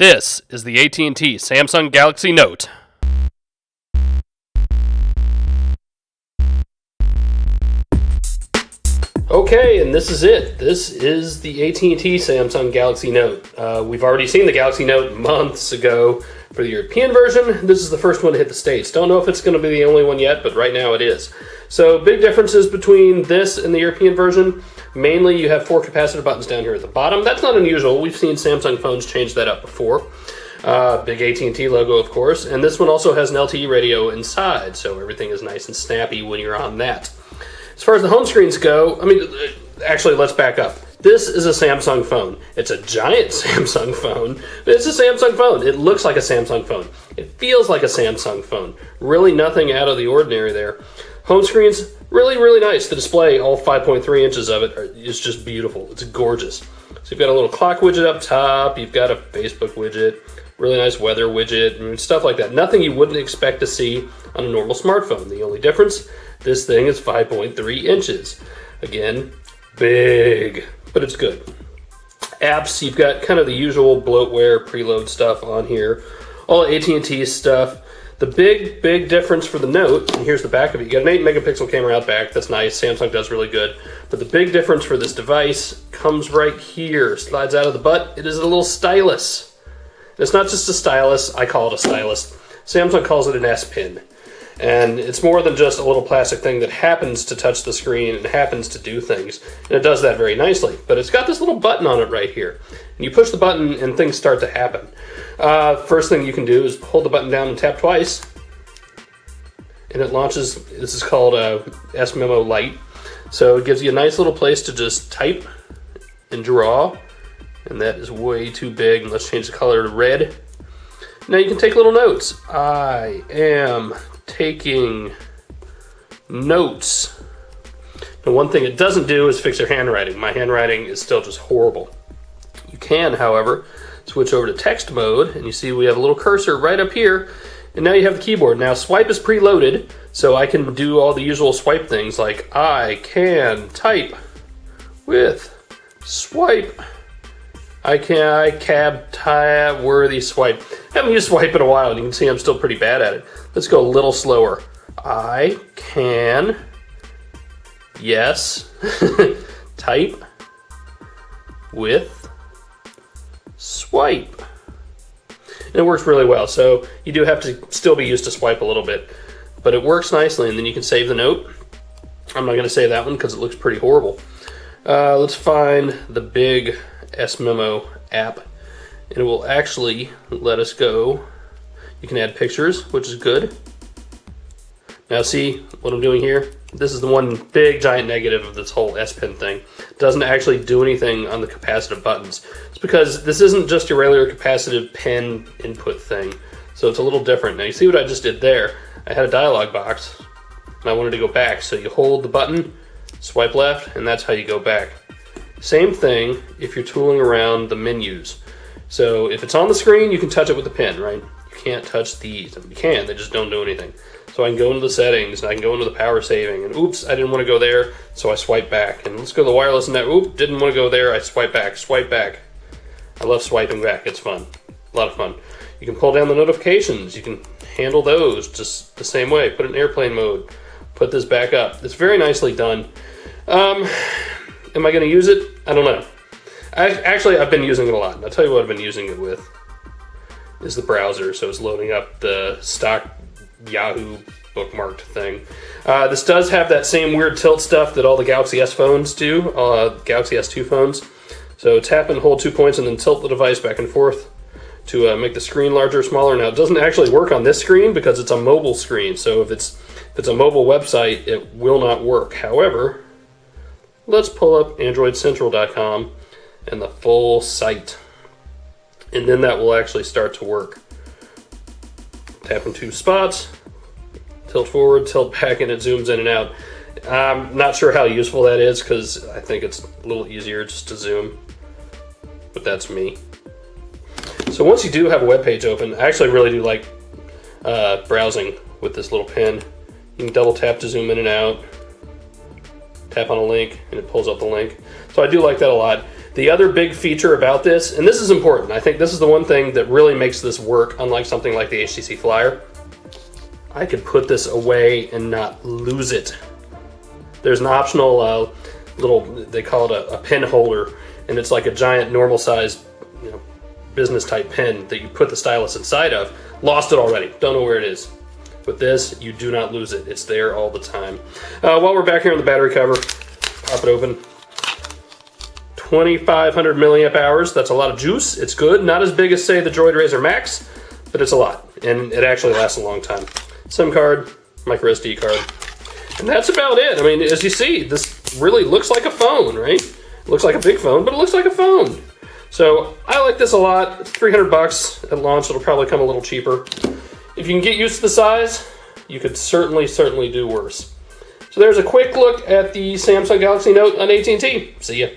This is the AT&T Samsung Galaxy Note. Okay, and this is it. This is the AT&T Samsung Galaxy Note. We've already seen the Galaxy Note months ago for the European version. This is the first one to hit the States. Don't know if it's going to be the only one yet, but right now it is. So big differences between this and the European version. Mainly you have 4 capacitive buttons down here at the bottom. That's not unusual. We've seen Samsung phones change that up before. Big AT&T logo, of course. And this one also has an LTE radio inside, so everything is nice and snappy when you're on that. As far as the home screens go, actually, let's back up. This is a Samsung phone. It's a giant Samsung phone, but it's a Samsung phone. It looks like a Samsung phone. It feels like a Samsung phone. Really nothing out of the ordinary there. Home screens, really, really nice. The display, all 5.3 inches of it, is just beautiful. It's gorgeous. So you've got a little clock widget up top. You've got a Facebook widget, really nice weather widget, and stuff like that. Nothing you wouldn't expect to see on a normal smartphone. The only difference, this thing is 5.3 inches. Again, big, but it's good. Apps, you've got kind of the usual bloatware preload stuff on here. All AT&T stuff. The big difference for the Note, and here's the back of it. You got an 8 megapixel camera out back. That's nice. Samsung does really good. But the big difference for this device comes right here. Slides out of the butt. It is a little stylus. It's not just a stylus. I call it a stylus. Samsung calls it an S Pen. And it's more than just a little plastic thing that happens to touch the screen and happens to do things. And it does that very nicely. But it's got this little button on it right here. And you push the button and things start to happen. First thing you can do is hold the button down and tap twice. And it launches, this is called S Memo Lite. So it gives you a nice little place to just type and draw. And that is way too big. And let's change the color to red. Now you can take little notes. I am taking notes. Now one thing it doesn't do is fix your handwriting. My handwriting is still just horrible. You can, however, switch over to text mode, and you see we have a little cursor right up here, and now you have the keyboard. Now swipe is preloaded, so I can do all the usual swipe things like I can type with swipe. I cab tab worthy swipe. I haven't used swipe in a while, and you can see I'm still pretty bad at it. Let's go a little slower. I can, yes, type with swipe. And it works really well, so you do have to still be used to swipe a little bit. But it works nicely, and then you can save the note. I'm not going to save that one because it looks pretty horrible. Let's find the big S Memo app, and it will actually let us go. You can add pictures, which is good. Now see what I'm doing here? This is the one big giant negative of this whole S Pen thing. It doesn't actually do anything on the capacitive buttons. It's because this isn't just your regular capacitive pen input thing. So it's a little different. Now you see what I just did there? I had a dialog box and I wanted to go back. So you hold the button, swipe left, and that's how you go back. Same thing if you're tooling around the menus. So if it's on the screen, you can touch it with the pen, right? You can't touch these. You can, they just don't do anything. So I can go into the settings, and I can go into the power saving, and oops, I didn't want to go there, so I swipe back. And let's go to the wireless net. Oop, didn't want to go there, I swipe back, swipe back. I love swiping back, it's fun. A lot of fun. You can pull down the notifications. You can handle those just the same way. Put it in airplane mode. Put this back up. It's very nicely done. Am I going to use it? I don't know. I've been using it a lot. And I'll tell you what I've been using it with is the browser. So it's loading up the stock Yahoo bookmarked thing. This does have that same weird tilt stuff that all the Galaxy S phones do, Galaxy S2 phones. So tap and hold 2 points and then tilt the device back and forth to make the screen larger or smaller. Now it doesn't actually work on this screen because it's a mobile screen. So if it's a mobile website, it will not work. However, let's pull up AndroidCentral.com and the full site. And then that will actually start to work. Tap in 2 spots, tilt forward, tilt back, and it zooms in and out. I'm not sure how useful that is because I think it's a little easier just to zoom, but that's me. So once you do have a web page open, I actually really do like browsing with this little pen. You can double tap to zoom in and out, tap on a link, and it pulls up the link. So I do like that a lot. The other big feature about this, and this is important, I think this is the one thing that really makes this work, unlike something like the HTC Flyer. I could put this away and not lose it. There's an optional little, they call it a pen holder, and it's like a giant normal size, business type pen that you put the stylus inside of. Lost it already, don't know where it is. With this, you do not lose it. It's there all the time. While we're back here on the battery cover, pop it open. 2,500 milliamp hours. That's a lot of juice. It's good. Not as big as, say, the Droid Razr Max, but it's a lot, and it actually lasts a long time. SIM card, micro SD card, and that's about it. I mean, as you see, this really looks like a phone, right? It looks like a big phone, but it looks like a phone. So I like this a lot. It's $300 at launch. It'll probably come a little cheaper. If you can get used to the size, you could certainly do worse. So there's a quick look at the Samsung Galaxy Note on AT&T. See ya.